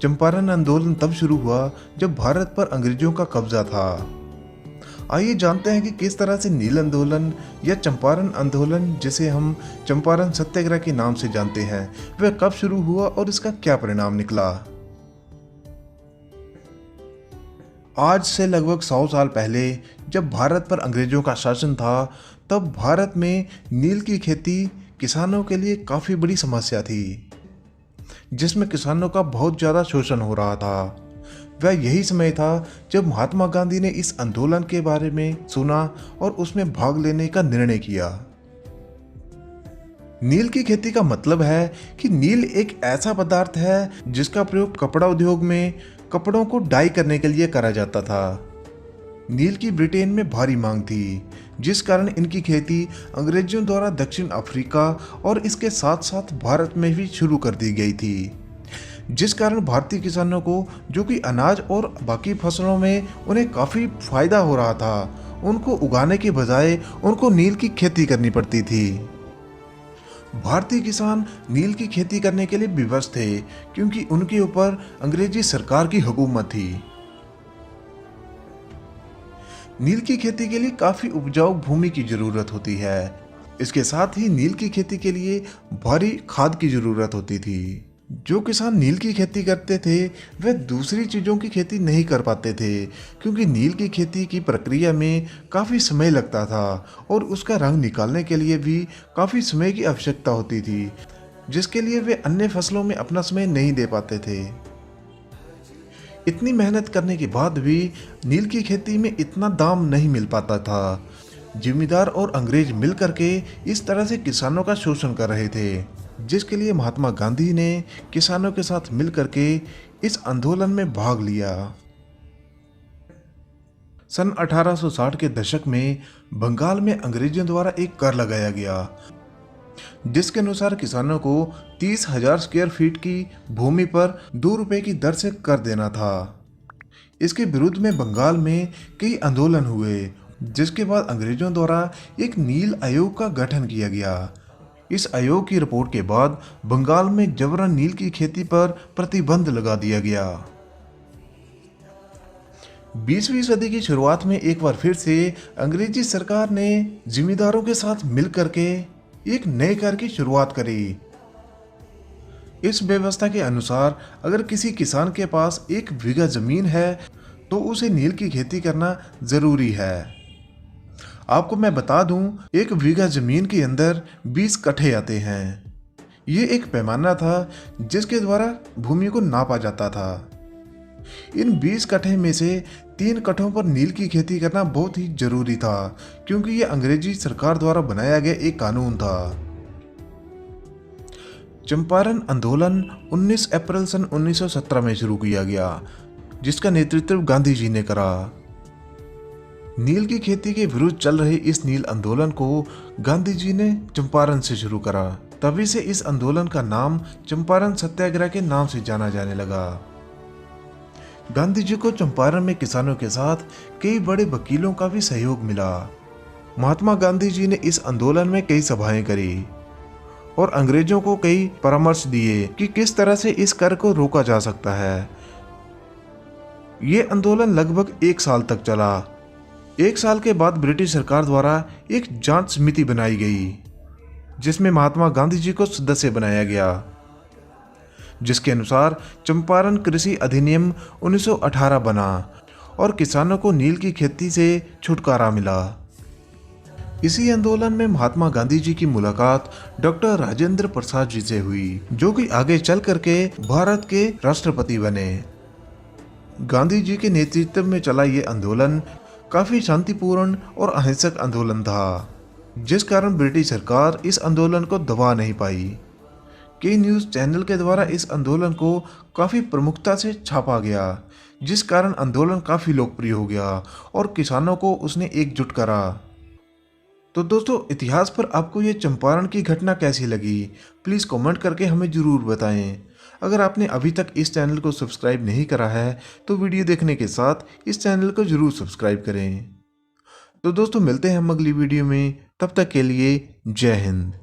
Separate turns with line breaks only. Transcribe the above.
चंपारण आंदोलन तब शुरू हुआ जब भारत पर अंग्रेजों का कब्जा था। आइए जानते हैं कि किस तरह से नील आंदोलन या चंपारण आंदोलन, जिसे हम चंपारण सत्याग्रह के नाम से जानते हैं, वह कब शुरू हुआ और इसका क्या परिणाम निकला। आज से लगभग 100 साल पहले जब भारत पर अंग्रेजों का शासन था, तब भारत में नील की खेती किसानों के लिए काफ़ी बड़ी समस्या थी, जिसमें किसानों का बहुत ज़्यादा शोषण हो रहा था। वह यही समय था जब महात्मा गांधी ने इस आंदोलन के बारे में सुना और उसमें भाग लेने का निर्णय किया। नील की खेती का मतलब है कि नील एक ऐसा पदार्थ है जिसका प्रयोग कपड़ा उद्योग में कपड़ों को डाई करने के लिए करा जाता था। नील की ब्रिटेन में भारी मांग थी, जिस कारण इनकी खेती अंग्रेजों द्वारा दक्षिण अफ्रीका और इसके साथ साथ भारत में भी शुरू कर दी गई थी, जिस कारण भारतीय किसानों को, जो कि अनाज और बाकी फसलों में उन्हें काफ़ी फायदा हो रहा था, उनको उगाने के बजाय उनको नील की खेती करनी पड़ती थी। भारतीय किसान नील की खेती करने के लिए विवश थे, क्योंकि उनके ऊपर अंग्रेजी सरकार की हुकूमत थी। नील की खेती के लिए काफ़ी उपजाऊ भूमि की ज़रूरत होती है। इसके साथ ही नील की खेती के लिए भारी खाद की ज़रूरत होती थी। जो किसान नील की खेती करते थे वह दूसरी चीज़ों की खेती नहीं कर पाते थे, क्योंकि नील की खेती की प्रक्रिया में काफ़ी समय लगता था और उसका रंग निकालने के लिए भी काफ़ी समय की आवश्यकता होती थी, जिसके लिए वे अन्य फसलों में अपना समय नहीं दे पाते थे। इतनी मेहनत करने के बाद भी नील की खेती में इतना दाम नहीं मिल पाता था। जिम्मेदार और अंग्रेज मिलकर के इस तरह से किसानों का शोषण कर रहे थे, जिसके लिए महात्मा गांधी ने किसानों के साथ मिलकर के इस आंदोलन में भाग लिया। सन 1860 के दशक में बंगाल में अंग्रेजों द्वारा एक कर लगाया गया, जिसके अनुसार किसानों को 30,000 स्क्वायर फीट की भूमि पर 2 रुपए की दर से कर देना था। इसके विरुद्ध में बंगाल में कई आंदोलन हुए, जिसके बाद अंग्रेजों द्वारा एक नील आयोग का गठन किया गया। इस आयोग की रिपोर्ट के बाद बंगाल में जबरन नील की खेती पर प्रतिबंध लगा दिया गया। 20वीं सदी की शुरुआत में एक बार फिर से अंग्रेजी सरकार ने जिम्मेदारों के साथ मिलकर के एक नए कर की शुरुआत करी। इस व्यवस्था के अनुसार अगर किसी किसान के पास 1 बीघा जमीन है तो उसे नील की खेती करना जरूरी है। आपको मैं बता दूं, 1 बीघा जमीन के अंदर 20 कट्ठे आते हैं। ये एक पैमाना था जिसके द्वारा भूमि को नापा जाता था। इन 20 कट्ठे में से 3 कट्ठों पर नील की खेती करना बहुत ही जरूरी था, क्योंकि यह अंग्रेजी सरकार द्वारा बनाया गया एक कानून था। चंपारण आंदोलन 19 अप्रैल सन 1917 में शुरू किया गया, जिसका नेतृत्व गांधी जी ने करा। नील की खेती के विरुद्ध चल रहे इस नील आंदोलन को गांधी जी ने चंपारण से शुरू करा। तभी से इस आंदोलन का नाम चंपारण सत्याग्रह के नाम से जाना जाने लगा। गांधी जी को चंपारण में किसानों के साथ कई बड़े वकीलों का भी सहयोग मिला। महात्मा गांधी जी ने इस आंदोलन में कई सभाएं करी और अंग्रेजों को कई परामर्श दिए कि किस तरह से इस कर को रोका जा सकता है। ये आंदोलन लगभग 1 साल तक चला। 1 साल के बाद ब्रिटिश सरकार द्वारा एक जांच समिति बनाई गई, जिसमें महात्मा गांधी जी को सदस्य बनाया गया, जिसके अनुसार चंपारण कृषि अधिनियम 1918 बना और किसानों को नील की खेती से छुटकारा मिला। इसी आंदोलन में महात्मा गांधी जी की मुलाकात डॉक्टर राजेंद्र प्रसाद जी से हुई, जो कि आगे चल करके भारत के राष्ट्रपति बने। गांधी जी के नेतृत्व में चला ये आंदोलन काफी शांतिपूर्ण और अहिंसक आंदोलन था, जिस कारण ब्रिटिश सरकार इस आंदोलन को दबा नहीं पाई। कई न्यूज़ चैनल के द्वारा इस आंदोलन को काफ़ी प्रमुखता से छापा गया, जिस कारण आंदोलन काफ़ी लोकप्रिय हो गया और किसानों को उसने एकजुट करा। तो दोस्तों, इतिहास पर आपको ये चंपारण की घटना कैसी लगी, प्लीज़ कमेंट करके हमें ज़रूर बताएं। अगर आपने अभी तक इस चैनल को सब्सक्राइब नहीं करा है तो वीडियो देखने के साथ इस चैनल को ज़रूर सब्सक्राइब करें। तो दोस्तों, मिलते हैं हम अगली वीडियो में, तब तक के लिए जय हिंद।